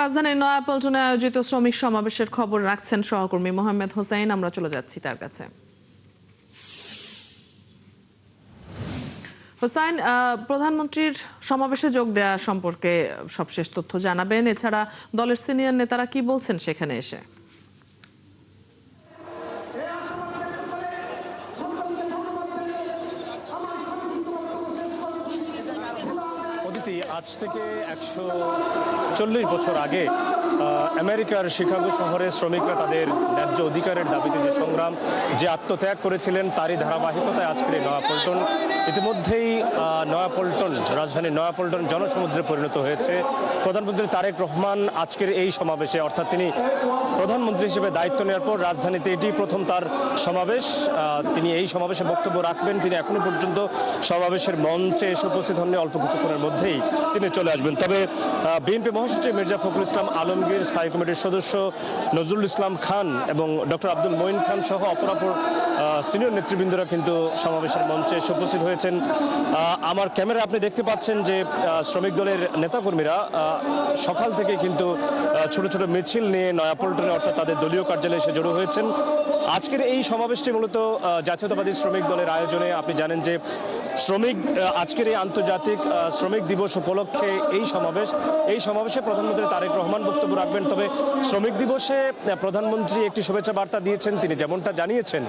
রাজধানীর নয়াপল্টনে আয়োজিত শ্রমিক সমাবেশের খবর রাখছেন সহকর্মী মোহাম্মদ হোসেন। আমরা চলে যাচ্ছি তার কাছে। হোসেন, প্রধানমন্ত্রীর সমাবেশে যোগ দেওয়া সম্পর্কে সবশেষ তথ্য জানাবেন। এছাড়া দলের সিনিয়র নেতারা কি বলছেন সেখানে এসে? আজ থেকে 140 বছর আগে আমেরিকার শিকাগো শহরে শ্রমিকরা তাদের ন্যায্য অধিকারের দাবিতে যে সংগ্রাম, যে আত্মত্যাগ করেছিলেন, তারই ধারাবাহিকতায় আজকের এই নয়াপল্টন। ইতিমধ্যেই নয়াপল্টন, রাজধানীর নয়াপল্টন জনসমুদ্রে পরিণত হয়েছে। প্রধানমন্ত্রী তারেক রহমান আজকের এই সমাবেশে, অর্থাৎ তিনি প্রধানমন্ত্রী হিসেবে দায়িত্ব নেওয়ার পর রাজধানীতে এটি প্রথম তার সমাবেশ। তিনি এই সমাবেশে বক্তব্য রাখবেন। তিনি এখনো পর্যন্ত সমাবেশের মঞ্চে এসে উপস্থিত হননি, অল্প কিছুক্ষণের মধ্যেই তিনি চলে আসবেন। তবে বিএনপি মহাসচিব মির্জা ফখরুল ইসলাম আলমগীর, স্থায়ী কমিটির সদস্য নজরুল ইসলাম খান এবং ডক্টর আব্দুল মঈন খান সহ অপরাপর সিনিয়র নেতৃবৃন্দরা কিন্তু সমাবেশের মঞ্চে এসে উপস্থিত হয়েছেন। আমার ক্যামেরায় আপনি দেখতে পাচ্ছেন যে শ্রমিক দলের নেতাকর্মীরা সকাল থেকে কিন্তু ছোট ছোট মিছিল নিয়ে নয়াপল্টনে, অর্থাৎ তাদের দলীয় কার্যালয়ে এসে জড়ো হয়েছেন। আজকের এই সমাবেশটি মূলত জাতীয়তাবাদী শ্রমিক দলের আয়োজনে। আপনি জানেন যে আজকের এই আন্তর্জাতিক শ্রমিক দিবস উপলক্ষে এই সমাবেশে প্রধানমন্ত্রী তারেক রহমান বক্তব্য রাখবেন। তবে শ্রমিক দিবসে প্রধানমন্ত্রী একটি শুভেচ্ছা বার্তা দিয়েছেন। তিনি যেমনটা জানিয়েছেন,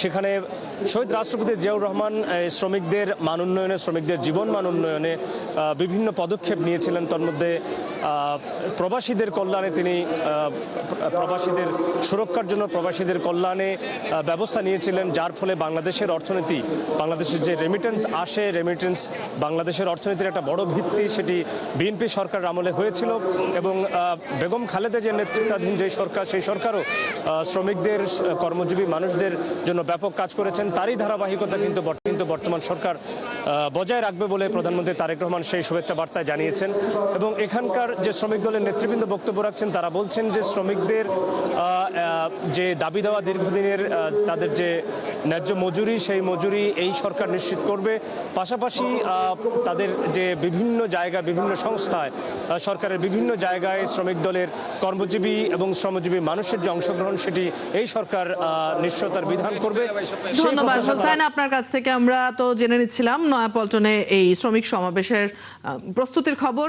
সেখানে শহীদ রাষ্ট্রপতি জিয়াউর রহমান শ্রমিকদের মান উন্নয়নে, শ্রমিকদের জীবন মান উন্নয়নে বিভিন্ন পদক্ষেপ নিয়েছিলেন। তন্মধ্যে প্রবাসীদের কল্যাণে তিনি প্রবাসীদের সুরক্ষার জন্য প্রবাসীদের কল্যাণে ব্যবস্থা নিয়েছিলেন, যার ফলে বাংলাদেশের অর্থনীতি, বাংলাদেশের যে রেমিটেন্স আসে, রেমিটেন্স বাংলাদেশের অর্থনীতির একটা বড় ভিত্তি, সেটি বিএনপি সরকার আমলে হয়েছিল। এবং বেগম খালেদা যে নেতৃত্বাধীন যে সরকার, সেই সরকারও শ্রমিকদের, কর্মজীবী মানুষদের জন্য ব্যাপক কাজ করেছেন। তারই ধারাবাহিকতা কিন্তু বর্তমান সরকার বজায় রাখবে বলে প্রধানমন্ত্রী তারেক রহমান সেই শুভেচ্ছা বার্তায় জানিয়েছেন। এবং এখানকার যে শ্রমিক দলের নেতৃবৃন্দ বক্তব্য রাখছেন, তারা বলছেন যে শ্রমিকদের যে দাবি দেওয়া দীর্ঘদিনের, তাদের যে ন্যায্য মজুরি, সেই মজুরি এই সরকার নিশ্চিত করবে। পাশাপাশি তাদের যে বিভিন্ন জায়গায়, বিভিন্ন সংস্থায়, সরকারের বিভিন্ন জায়গায় শ্রমিক দলের কর্মজীবী এবং শ্রমজীবী মানুষের যে অংশগ্রহণ, সেটি এই সরকার নিশ্চয়তার বিধান করবে। ধন্যবাদ হোসেন। আপনার কাছ থেকে আমরা তো জেনে নিচ্ছিলাম নয়াপল্টনে এই শ্রমিক সমাবেশের প্রস্তুতির খবর।